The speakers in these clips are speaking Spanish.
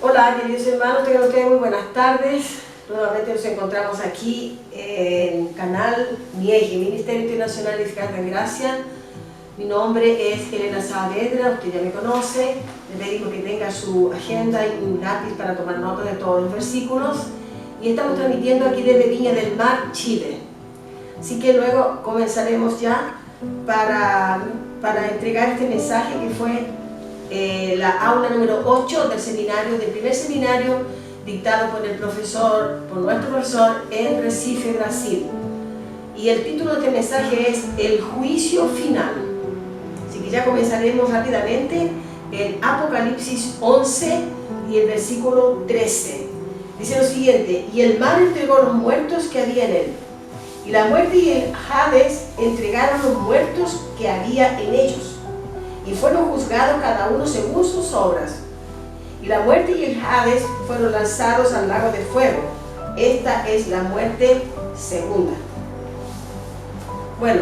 Hola queridos hermanos, tengan ustedes muy buenas tardes. Nuevamente nos encontramos aquí en el canal MIEGI, Ministerio Internacional de Hijas de Gracia. Mi nombre es Elena Saavedra, usted ya me conoce. Le pedimos que tenga su agenda y un lápiz para tomar nota de todos los versículos. Y estamos transmitiendo aquí desde Viña del Mar, Chile. Así que luego comenzaremos ya para entregar este mensaje que fue la aula número 8 del primer seminario dictado por nuestro profesor en Recife, Brasil. Y el título de este mensaje es El juicio final. Así que ya comenzaremos rápidamente en Apocalipsis 11 y el versículo 13. Dice lo siguiente: y el mar entregó los muertos que había en él, y la muerte y el Hades entregaron los muertos que había en ellos, y fueron juzgados cada uno según sus obras. Y la muerte y el Hades fueron lanzados al lago de fuego. Esta es la muerte segunda. Bueno,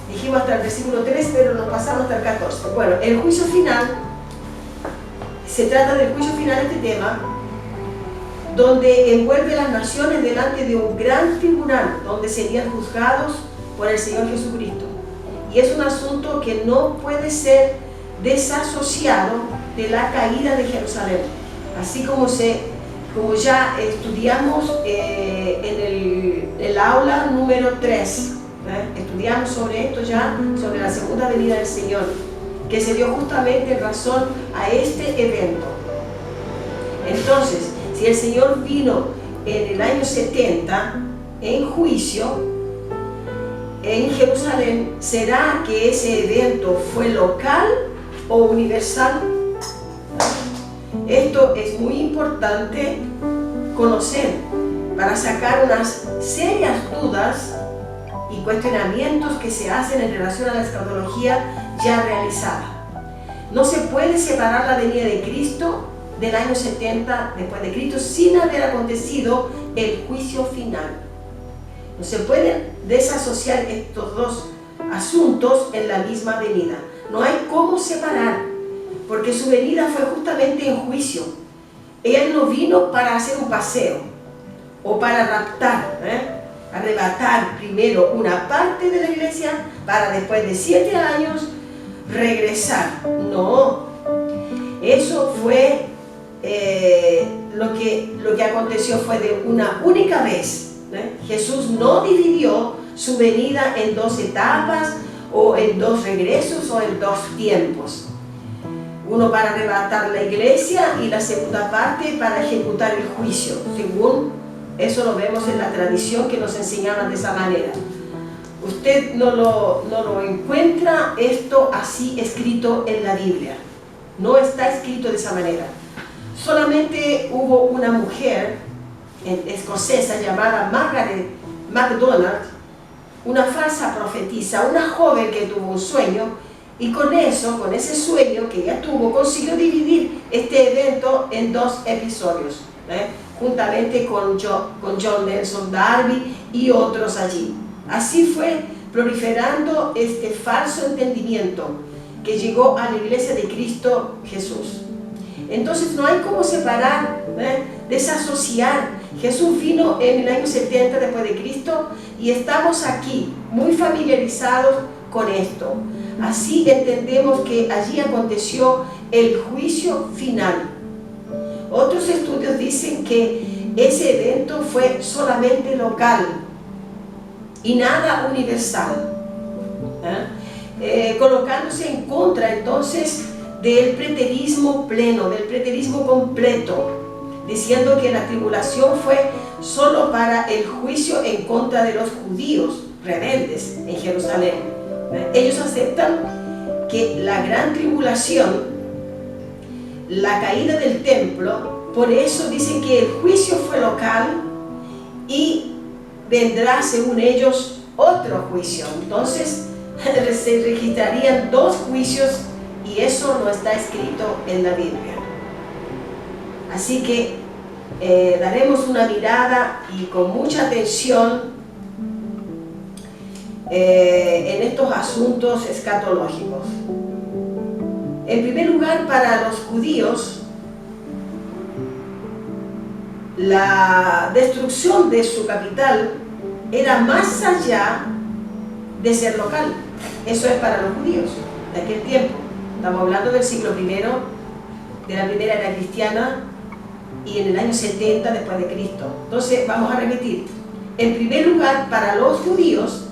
dijimos hasta el versículo 3, pero nos pasamos hasta el 14. Bueno, el juicio final, se trata del juicio final, este tema, donde envuelve a las naciones delante de un gran tribunal, donde serían juzgados por el Señor Jesucristo. Y es un asunto que no puede ser desasociado de la caída de Jerusalén. Así como ya estudiamos en el aula número 3, estudiamos sobre esto ya, sobre la segunda venida del Señor, que se dio justamente en razón a este evento. Entonces, si el Señor vino en el año 70 en juicio en Jerusalén, ¿será que ese evento fue local o universal? Esto es muy importante conocer para sacar unas serias dudas y cuestionamientos que se hacen en relación a la escatología ya realizada. No se puede separar la venida de Cristo del año 70 después de Cristo sin haber acontecido el juicio final. No se pueden desasociar estos dos asuntos en la misma venida. No hay cómo separar, porque su venida fue justamente en juicio. Él no vino para hacer un paseo o para raptar, arrebatar primero una parte de la iglesia para después de 7 años regresar. No, eso fue lo que aconteció fue de una única vez. Jesús no dividió su venida en 2 etapas o en 2 regresos o en 2 tiempos. Uno para arrebatar la iglesia y la segunda parte para ejecutar el juicio. Según eso lo vemos en la tradición que nos enseñaban de esa manera. Usted no lo encuentra esto así escrito en la Biblia. No está escrito de esa manera. Solamente hubo una mujer escocesa llamada Margaret MacDonald, una falsa profetisa, una joven que tuvo un sueño, y con ese sueño que ella tuvo, consiguió dividir este evento en 2 episodios, juntamente con John Nelson Darby y otros allí. Así fue proliferando este falso entendimiento que llegó a la iglesia de Cristo Jesús. Entonces no hay cómo separar, desasociar. Jesús vino en el año 70 después de Cristo y estamos aquí muy familiarizados con esto. Así entendemos que allí aconteció el juicio final. Otros estudios dicen que ese evento fue solamente local y nada universal, colocándose en contra entonces del preterismo pleno, del preterismo completo, diciendo que la tribulación fue solo para el juicio en contra de los judíos rebeldes en Jerusalén. Ellos aceptan que la gran tribulación, la caída del templo, por eso dicen que el juicio fue local y vendrá, según ellos, otro juicio. Entonces se registrarían 2 juicios y eso no está escrito en la Biblia. Así que daremos una mirada y con mucha atención en estos asuntos escatológicos. En primer lugar, para los judíos, la destrucción de su capital era más allá de ser local. Eso es para los judíos de aquel tiempo. Estamos hablando del siglo I, de la primera era cristiana, y en el año 70 después de Cristo. Entonces vamos a repetir. En primer lugar, para los judíos,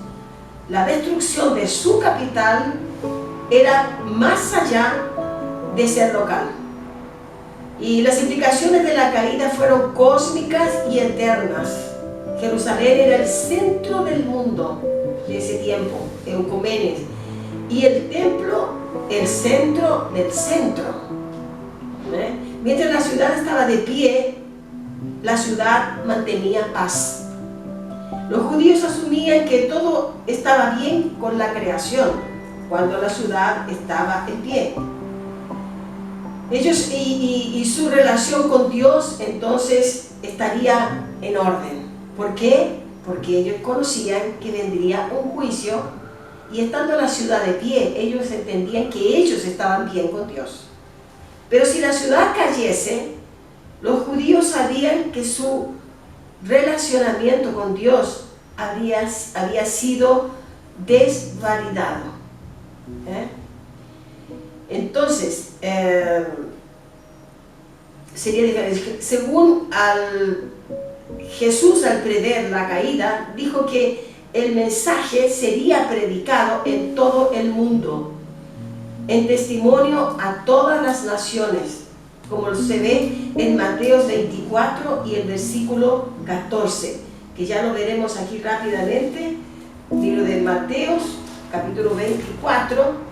la destrucción de su capital era más allá de ser local. Y las implicaciones de la caída fueron cósmicas y eternas. Jerusalén era el centro del mundo de ese tiempo, Eucumenes, y el templo el centro del centro. Mientras la ciudad estaba de pie, la ciudad mantenía paz. Los judíos asumían que todo estaba bien con la creación cuando la ciudad estaba en pie. Ellos y su relación con Dios entonces estaría en orden. ¿Por qué? Porque ellos conocían que vendría un juicio, y estando la ciudad de pie, ellos entendían que ellos estaban bien con Dios. Pero si la ciudad cayese, los judíos sabían que su relacionamiento con Dios había sido desvalidado. Entonces, sería diferente. Según Jesús, al prever la caída, dijo que el mensaje sería predicado en todo el mundo, en testimonio a todas las naciones, como se ve en Mateo 24 y el versículo 14, que ya lo veremos aquí rápidamente. Libro de Mateo, capítulo 24.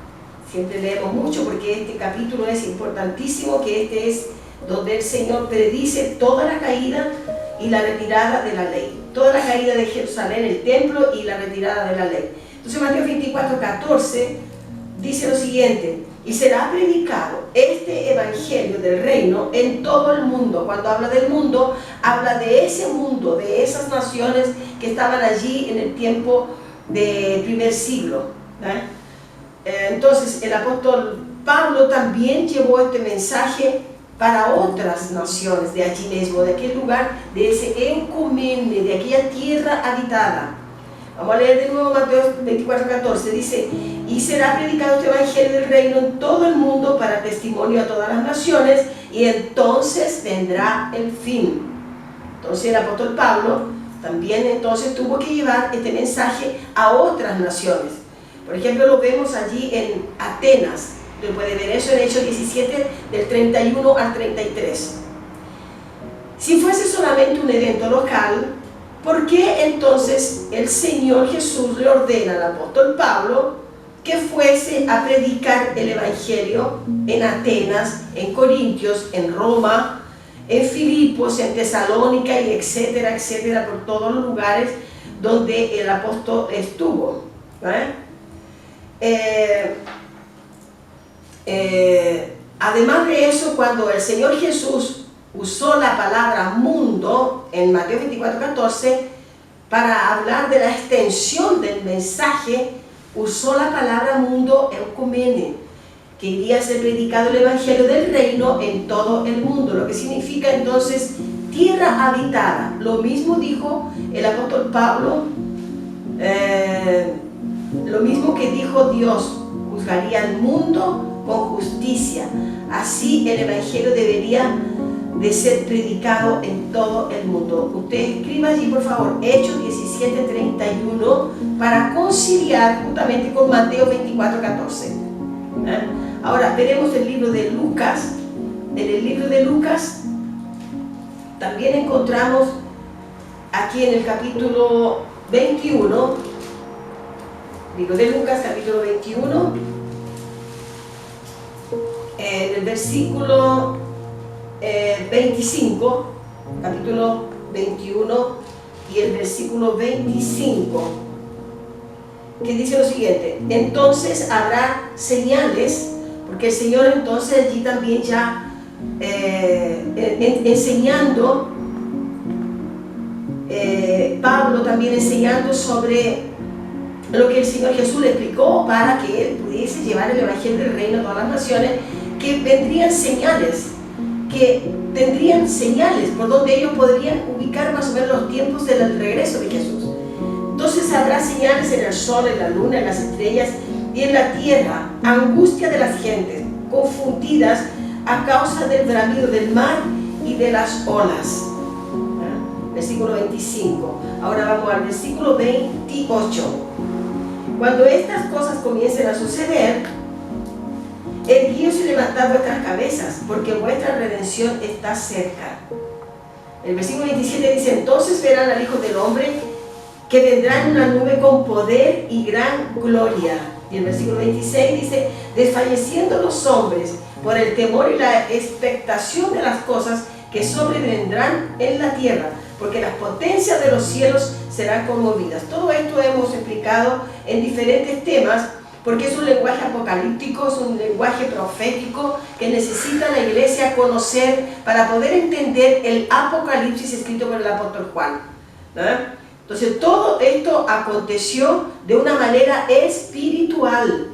Siempre leemos mucho porque este capítulo es importantísimo, que este es donde el Señor predice toda la caída y la retirada de la ley. Toda la caída de Jerusalén, el templo, y la retirada de la ley. Entonces Mateo 24, 14 dice lo siguiente: y será predicado este evangelio del reino en todo el mundo. Cuando habla del mundo, habla de ese mundo, de esas naciones que estaban allí en el tiempo del primer siglo. Entonces el apóstol Pablo también llevó este mensaje para otras naciones de allí mismo, de aquel lugar, de ese Eucumene, de aquella tierra habitada. Vamos a leer de nuevo Mateo 24, 14. Dice: y será predicado este evangelio del reino en todo el mundo para testimonio a todas las naciones, y entonces vendrá el fin. Entonces el apóstol Pablo también entonces tuvo que llevar este mensaje a otras naciones. Por ejemplo, lo vemos allí en Atenas. Usted puede ver eso en Hechos 17, del 31 al 33. Si fuese solamente un evento local, ¿por qué entonces el Señor Jesús le ordena al apóstol Pablo que fuese a predicar el Evangelio en Atenas, en Corintios, en Roma, en Filipos, en Tesalónica, y etcétera, etcétera, por todos los lugares donde el apóstol estuvo? Además de eso, cuando el Señor Jesús usó la palabra mundo en Mateo 24, 14 para hablar de la extensión del mensaje, usó la palabra mundo eucumene, que iría a ser predicado el evangelio del reino en todo el mundo, lo que significa entonces tierra habitada. Lo mismo dijo el apóstol Pablo, lo mismo que dijo Dios: juzgaría el mundo con justicia. Así el evangelio debería de ser predicado en todo el mundo. Usted escriba allí, por favor, Hechos 17, 31, para conciliar justamente con Mateo 24, 14. Ahora veremos el libro de Lucas. En el libro de Lucas también encontramos aquí en el capítulo 21, libro de Lucas, capítulo 21, en el versículo 25, capítulo 21 y el versículo 25, que dice lo siguiente: entonces habrá señales, porque el Señor entonces allí también ya enseñando, Pablo también enseñando sobre lo que el Señor Jesús le explicó para que él pudiese llevar el evangelio del reino a todas las naciones, que vendrían señales, que tendrían señales por donde ellos podrían ubicar más o menos los tiempos del regreso de Jesús. Entonces habrá señales en el sol, en la luna, en las estrellas y en la tierra, angustia de las gentes, confundidas a causa del bramido del mar y de las olas. Versículo 25. Ahora vamos al versículo 28. Cuando estas cosas comiencen a suceder, erguíos y levantad vuestras cabezas, porque vuestra redención está cerca. El versículo 27 dice: entonces verán al Hijo del Hombre que vendrá en una nube con poder y gran gloria. Y el versículo 26 dice: desfalleciendo los hombres por el temor y la expectación de las cosas que sobrevendrán en la tierra, porque las potencias de los cielos serán conmovidas. Todo esto hemos explicado en diferentes temas, porque es un lenguaje apocalíptico, es un lenguaje profético que necesita la iglesia conocer para poder entender el Apocalipsis escrito por el apóstol Juan. Entonces todo esto aconteció de una manera espiritual,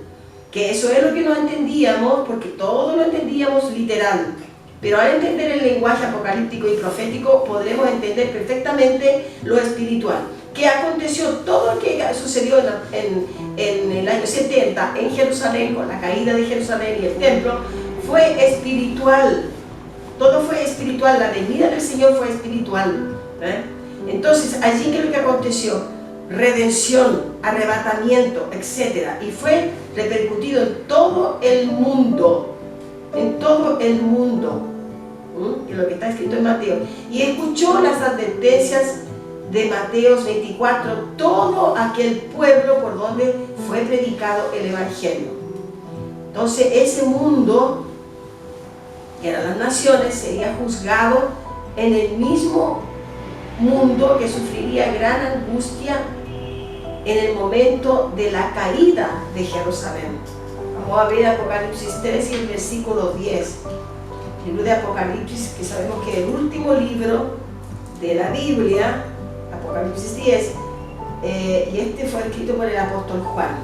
que eso es lo que no entendíamos, porque todo lo entendíamos literal. Pero al entender el lenguaje apocalíptico y profético podremos entender perfectamente lo espiritual. ¿Qué aconteció? Todo lo que sucedió en el año 70 en Jerusalén, con la caída de Jerusalén y el templo, fue espiritual. Todo fue espiritual, la venida del Señor fue espiritual. Entonces, allí, ¿qué es lo que aconteció? Redención, arrebatamiento, etc. Y fue repercutido en todo el mundo. En todo el mundo, que es lo que está escrito en Mateo. Y escuchó las advertencias de Mateo 24, todo aquel pueblo por donde fue predicado el evangelio. Entonces ese mundo, que eran las naciones, sería juzgado en el mismo mundo que sufriría gran angustia en el momento de la caída de Jerusalén. Vamos a ver Apocalipsis 3 y el versículo 10. El libro de Apocalipsis, que sabemos que es el último libro de la Biblia, Apocalipsis 10, y este fue escrito por el apóstol Juan.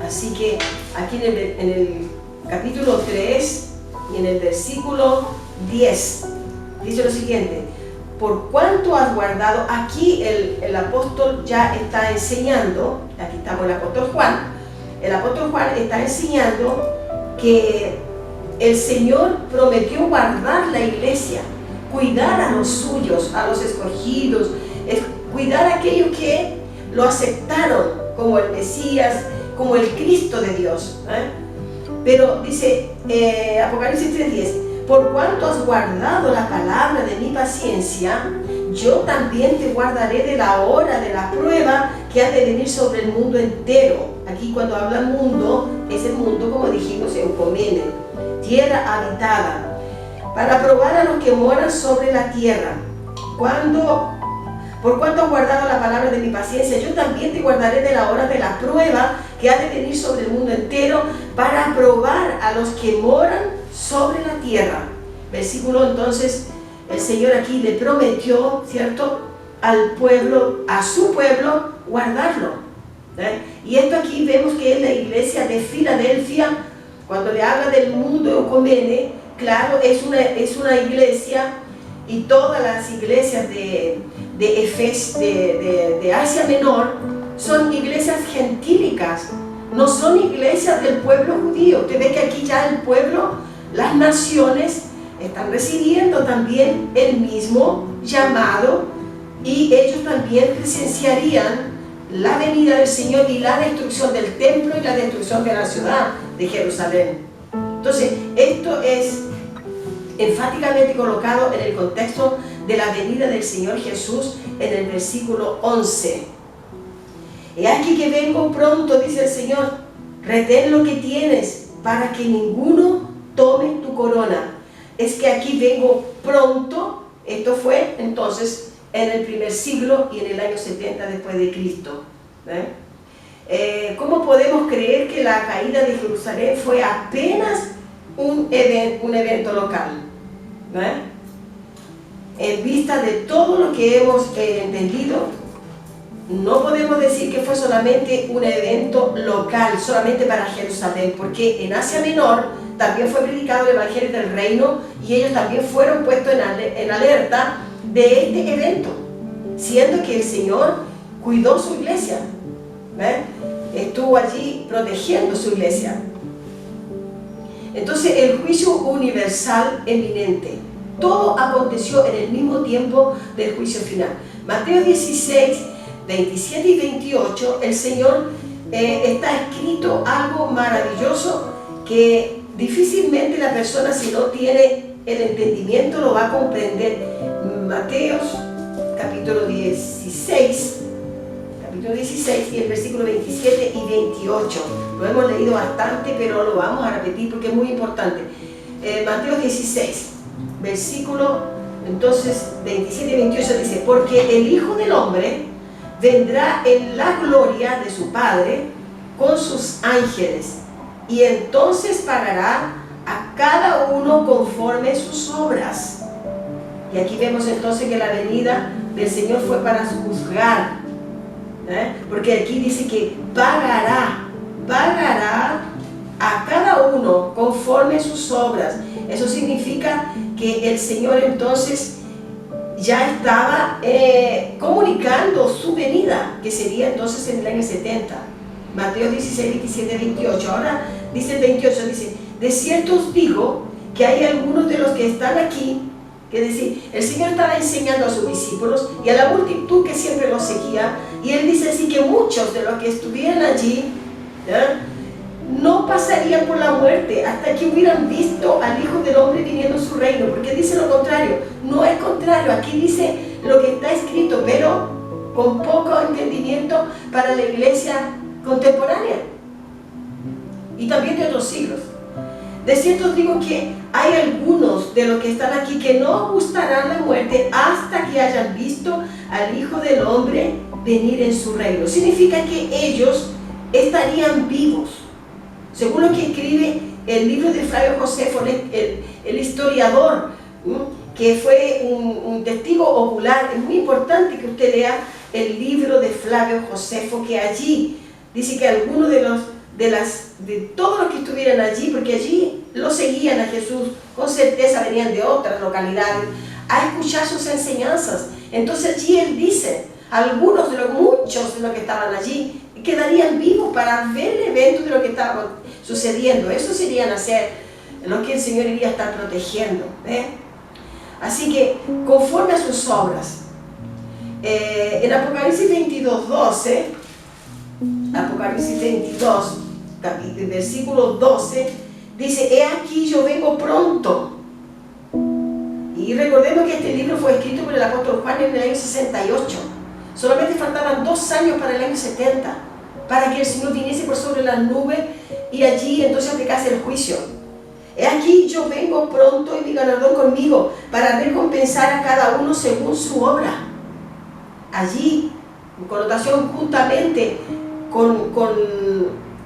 Así que aquí en el capítulo 3 y en el versículo 10 dice lo siguiente: por cuanto has guardado, aquí el apóstol ya está enseñando, aquí estamos el apóstol Juan. El apóstol Juan está enseñando que el Señor prometió guardar la iglesia, cuidar a los suyos, a los escogidos, cuidar a aquellos que lo aceptaron como el Mesías, como el Cristo de Dios. Pero dice Apocalipsis 3:10: por cuanto has guardado la palabra de mi paciencia, yo también te guardaré de la hora de la prueba que ha de venir sobre el mundo entero. Aquí cuando habla mundo, es el mundo, como dijimos, Eucomene, tierra habitada, para probar a los que moran sobre la tierra. Por cuanto has guardado la palabra de mi paciencia, yo también te guardaré de la hora de la prueba que ha de venir sobre el mundo entero, para probar a los que moran sobre la tierra. Versículo, entonces, el Señor aquí le prometió, ¿cierto?, al pueblo, a su pueblo, guardarlo. Y esto aquí vemos que es la iglesia de Filadelfia. Cuando le habla del mundo Eucomene, claro, es una iglesia, y todas las iglesias de Asia Menor son iglesias gentílicas, no son iglesias del pueblo judío. Usted ve que aquí ya el pueblo, las naciones, están recibiendo también el mismo llamado, y ellos también presenciarían la venida del Señor y la destrucción del templo y la destrucción de la ciudad de Jerusalén. Entonces, esto es enfáticamente colocado en el contexto de la venida del Señor Jesús en el versículo 11. He aquí que vengo pronto, dice el Señor, retén lo que tienes para que ninguno tome tu corona. Es que aquí vengo pronto. Esto fue entonces en el primer siglo y en el año 70 después de Cristo. ¿Cómo podemos creer que la caída de Jerusalén fue apenas un evento local, ¿eh? En vista de todo lo que hemos entendido, no podemos decir que fue solamente un evento local, solamente para Jerusalén, porque en Asia Menor también fue predicado el Evangelio del Reino y ellos también fueron puestos en alerta de este evento, siendo que el Señor cuidó su iglesia, ¿eh? Estuvo allí protegiendo su iglesia. Entonces, el juicio universal eminente, todo aconteció en el mismo tiempo del juicio final. Mateo 16, 27 y 28, el Señor está escrito algo maravilloso que difícilmente la persona, si no tiene el entendimiento, lo va a comprender. Mateo capítulo 16 y el versículo 27 y 28. Lo hemos leído bastante, pero lo vamos a repetir porque es muy importante. Mateo 16, versículo entonces 27 y 28 dice: porque el Hijo del Hombre vendrá en la gloria de su Padre con sus ángeles, y entonces pagará a cada uno conforme sus obras. Y aquí vemos entonces que la venida del Señor fue para juzgar, porque aquí dice que pagará a cada uno conforme sus obras. Eso significa que el Señor entonces ya estaba comunicando su venida, que sería entonces en el año 70. Mateo 16, 27, 28. Ahora dice el 28, dice: de cierto os digo que hay algunos de los que están aquí, que es decir, el Señor estaba enseñando a sus discípulos y a la multitud que siempre los seguía, y Él dice así que muchos de los que estuvieran allí no pasarían por la muerte hasta que hubieran visto al Hijo del Hombre viniendo en su reino, porque dice lo contrario. No es contrario, aquí dice lo que está escrito, pero con poco entendimiento para la iglesia contemporánea y también de otros siglos. De cierto os digo que hay algunos de los que están aquí que no gustarán la muerte hasta que hayan visto al Hijo del Hombre venir en su reino. Significa que ellos estarían vivos. Según lo que escribe el libro de Flavio Josefo, el historiador, que fue un testigo ocular, es muy importante que usted lea el libro de Flavio Josefo, que allí dice que algunos de todos los que estuvieran allí, porque allí lo seguían a Jesús, con certeza venían de otras localidades a escuchar sus enseñanzas. Entonces allí él dice, muchos de los que estaban allí quedarían vivos para ver el evento de lo que estaba sucediendo. Eso serían a ser los que el Señor iría a estar protegiendo, Así que conforme a sus obras, en Apocalipsis 22, 12, Apocalipsis 22, versículo 12, dice: he aquí yo vengo pronto. Y recordemos que este libro fue escrito por el apóstol Juan en el año 68. Solamente faltaban 2 años para el año 70, para que el Señor viniese por sobre las nubes y allí entonces aplicase el juicio. He aquí yo vengo pronto y mi galardón conmigo, para recompensar a cada uno según su obra. Allí, en connotación juntamente con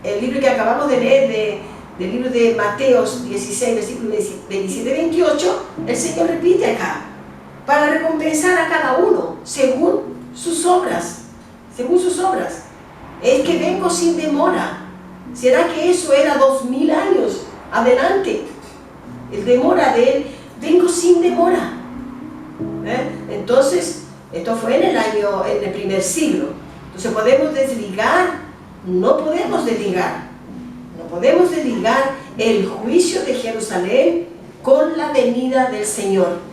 el libro que acabamos de leer, del libro de Mateo 16, versículos 27 y 28, el Señor repite acá: para recompensar a cada uno según sus obras. Según sus obras. Es que vengo sin demora. ¿Será que eso era 2000 años adelante? El demora de él, vengo sin demora. Entonces, esto fue en el primer siglo. Entonces podemos desligar, no podemos desligar el juicio de Jerusalén con la venida del Señor.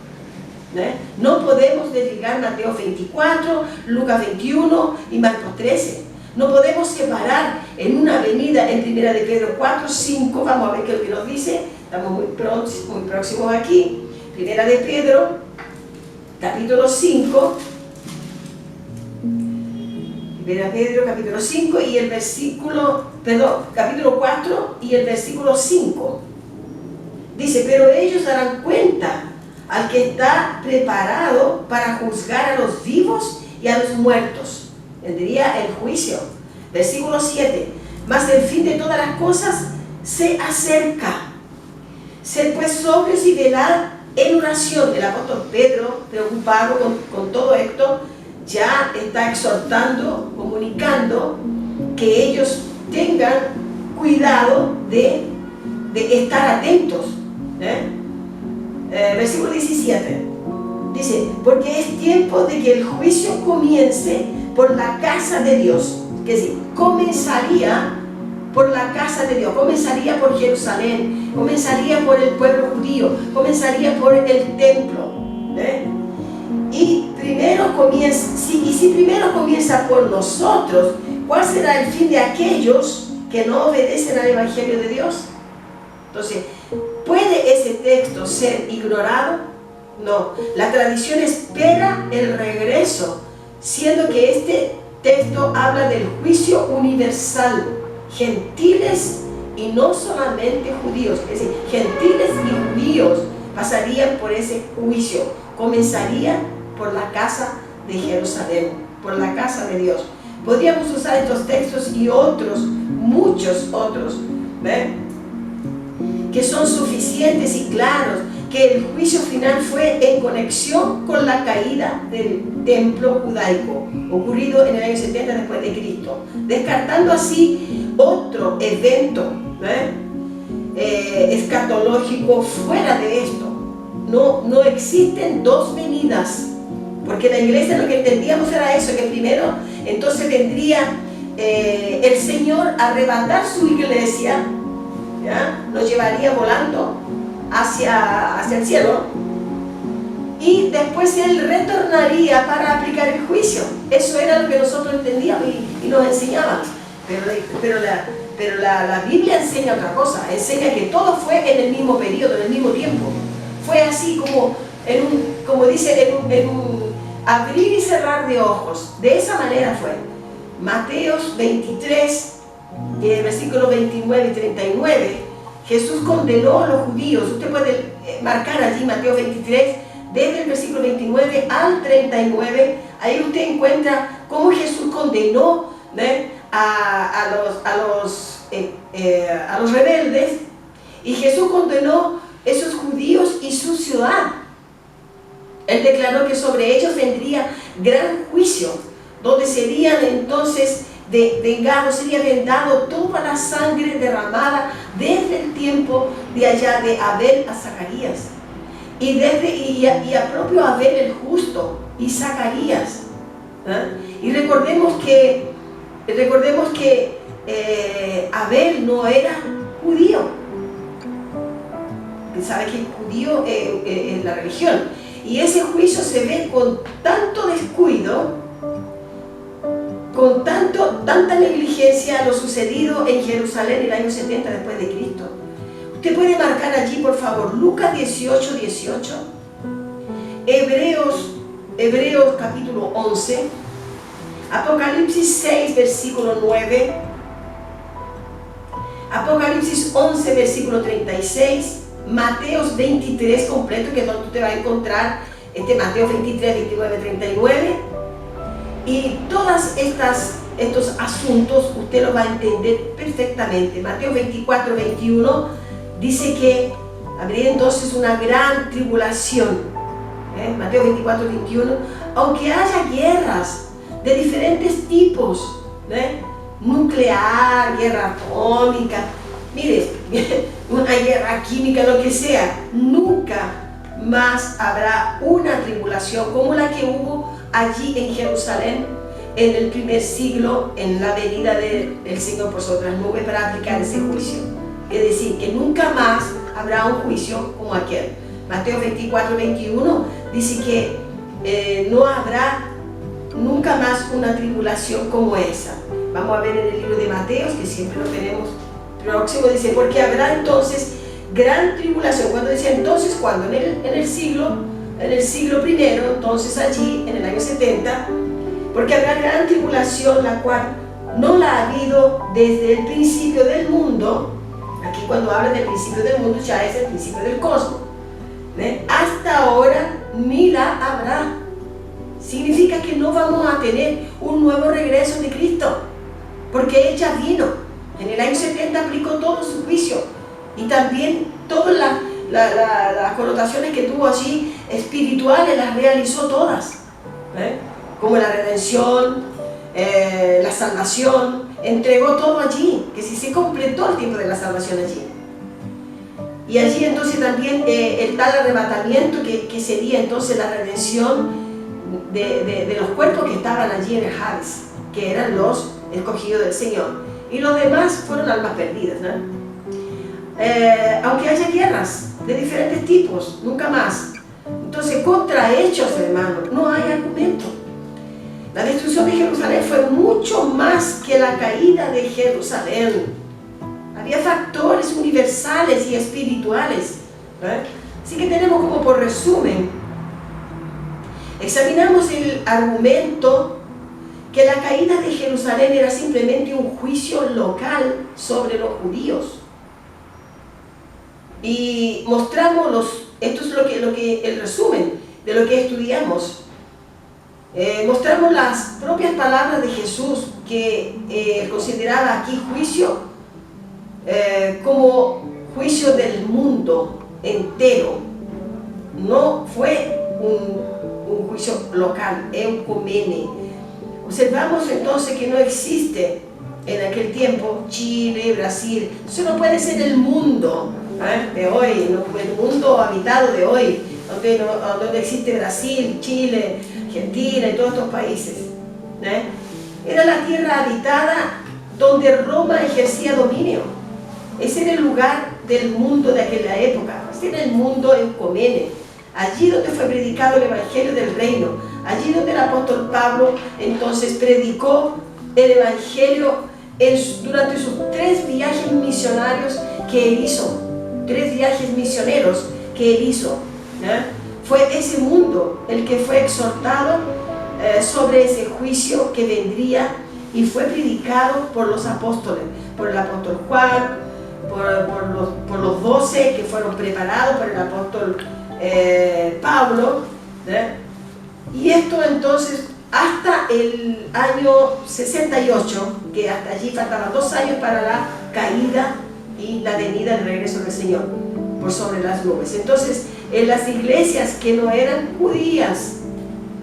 No podemos desligar Mateo 24, Lucas 21 y Marcos 13. No podemos separar en una venida en 1 de Pedro 4, 5, vamos a ver qué es lo que nos dice, estamos muy próximos aquí. 1 de Pedro, capítulo 5, 1 de Pedro, capítulo 5 y el capítulo 4 y el versículo 5. Dice: pero ellos darán cuenta al que está preparado para juzgar a los vivos y a los muertos. Tendría el juicio. Versículo 7. Mas el fin de todas las cosas se acerca. Sed pues sobrios y velad en oración. El apóstol Pedro, preocupado con todo esto, ya está exhortando, comunicando que ellos tengan cuidado de estar atentos. Versículo 17 dice: porque es tiempo de que el juicio comience por la casa de Dios. Que sí, comenzaría por la casa de Dios, comenzaría por Jerusalén, comenzaría por el pueblo judío, comenzaría por el templo. Y primero comienza, si primero comienza por nosotros, ¿cuál será el fin de aquellos que no obedecen al Evangelio de Dios? Entonces, ¿puede ese texto ser ignorado? No. La tradición espera el regreso, siendo que este texto habla del juicio universal, gentiles y no solamente judíos. Es decir, gentiles y judíos pasarían por ese juicio. Comenzaría por la casa de Jerusalén, por la casa de Dios. Podríamos usar estos textos y otros, muchos otros, que son suficientes y claros, que el juicio final fue en conexión con la caída del templo judaico, ocurrido en el año 70 después de Cristo, descartando así otro evento escatológico fuera de esto. No existen dos venidas, porque la iglesia lo que entendíamos era eso, que primero entonces vendría el Señor a arrebatar su iglesia, ¿ya? Nos llevaría volando hacia el cielo, y después Él retornaría para aplicar el juicio. Eso era lo que nosotros entendíamos y nos enseñaban. Pero la Biblia enseña otra cosa, enseña que todo fue en el mismo periodo, en el mismo tiempo. Fue así como dice, en un abrir y cerrar de ojos. De esa manera fue. Mateos 23, versículos 29 y 39, Jesús condenó a los judíos. Usted puede marcar allí Mateo 23, desde el versículo 29 al 39. Ahí usted encuentra cómo Jesús condenó a los rebeldes, y Jesús condenó esos judíos y su ciudad. Él declaró que sobre ellos vendría gran juicio, donde serían entonces vengados, sería vendado toda la sangre derramada desde el tiempo de allá de Abel a Zacarías, y a propio Abel el justo y Zacarías. Y recordemos que Abel no era judío. Sabe que el judío es la religión, y ese juicio se ve con tanto descuido, con tanta negligencia a lo sucedido en Jerusalén en el año 70 después de Cristo. Usted puede marcar allí, por favor, Lucas 18, 18, Hebreos capítulo 11, Apocalipsis 6, versículo 9, Apocalipsis 11, versículo 36, Mateos 23 completo, que es donde usted va a encontrar Mateo 23, 29, 39, y todos estos asuntos usted los va a entender perfectamente. Mateo 24, 21 dice que habría entonces una gran tribulación. Mateo 24, 21, aunque haya guerras de diferentes tipos, nuclear, guerra atómica, mire, una guerra química, lo que sea, nunca más habrá una tribulación como la que hubo allí en Jerusalén en el primer siglo, en la venida del Señor por sobre las nubes para aplicar ese juicio. Es decir, que nunca más habrá un juicio como aquel. Mateo 24, 21 dice que no habrá nunca más una tribulación como esa. Vamos a ver en el libro de Mateos, que siempre lo tenemos próximo, dice, porque habrá entonces gran tribulación. Cuando dice entonces, cuando en el siglo primero, entonces allí en el año 70, porque habrá gran tribulación, la cual no la ha habido desde el principio del mundo. Aquí cuando habla del principio del mundo ya es el principio del cosmos, hasta ahora ni la habrá. Significa que no vamos a tener un nuevo regreso de Cristo, porque Él ya vino. En el año 70 aplicó todo su juicio, y también todas las connotaciones que tuvo allí espirituales las realizó todas, como la redención, la salvación, entregó todo allí, que si se completó el tiempo de la salvación allí. Y allí entonces también el tal arrebatamiento que sería entonces la redención de los cuerpos que estaban allí en el Hades, que eran los escogidos del Señor, y los demás fueron almas perdidas, ¿no? Aunque haya guerras de diferentes tipos, nunca más. Entonces, contra hechos, hermanos, no hay argumento. La destrucción de Jerusalén fue mucho más que la caída de Jerusalén. Había factores universales y espirituales. Así que tenemos como por resumen, examinamos el argumento que la caída de Jerusalén era simplemente un juicio local sobre los judíos. Y mostramos esto es el resumen de lo que estudiamos. Mostramos las propias palabras de Jesús, que consideraba aquí juicio como juicio del mundo entero. No fue un juicio local, eucumene. Observamos entonces que no existe en aquel tiempo Chile, Brasil. Eso no puede ser el mundo de hoy, el mundo habitado de hoy, donde existe Brasil, Chile, Argentina y todos estos países. Era la tierra habitada donde Roma ejercía dominio. Ese era el lugar del mundo de aquella época. Ese era el mundo eucumene. Allí donde fue predicado el Evangelio del Reino, allí donde el apóstol Pablo entonces predicó el Evangelio durante sus 3 viajes misionarios que él hizo, 3 viajes misioneros que él hizo. Fue ese mundo el que fue exhortado sobre ese juicio que vendría y fue predicado por los apóstoles, por el apóstol Juan, por los 12 que fueron preparados por el apóstol Pablo, y esto entonces hasta el año 68, que hasta allí faltaban 2 años para la caída y la venida, el regreso del Señor por sobre las nubes. Entonces, en las iglesias que no eran judías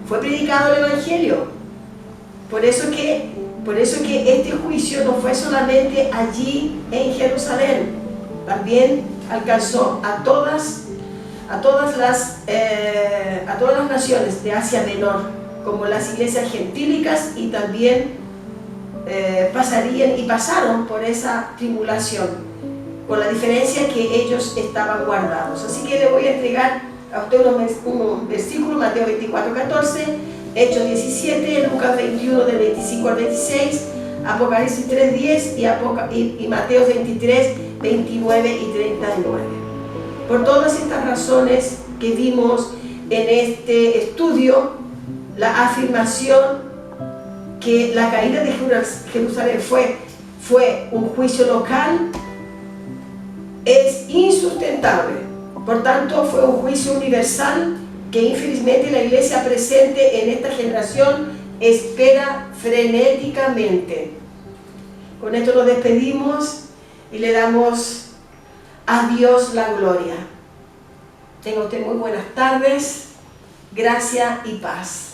fue predicado el Evangelio. Por eso que este juicio no fue solamente allí en Jerusalén, también alcanzó a todas las naciones de Asia Menor, como las iglesias gentílicas, y también pasaron por esa tribulación, con la diferencia que ellos estaban guardados. Así que le voy a entregar a usted unos versículos: Mateo 24:14, Hechos 17, Lucas 21 del 25 al 26, Apocalipsis 3:10 y Mateo 23, 29 y 39. Por todas estas razones que vimos en este estudio, la afirmación que la caída de Jerusalén fue un juicio local es insustentable. Por tanto, fue un juicio universal que infelizmente la iglesia presente en esta generación espera frenéticamente. Con esto nos despedimos y le damos a Dios la gloria. Tenga usted muy buenas tardes, gracia y paz.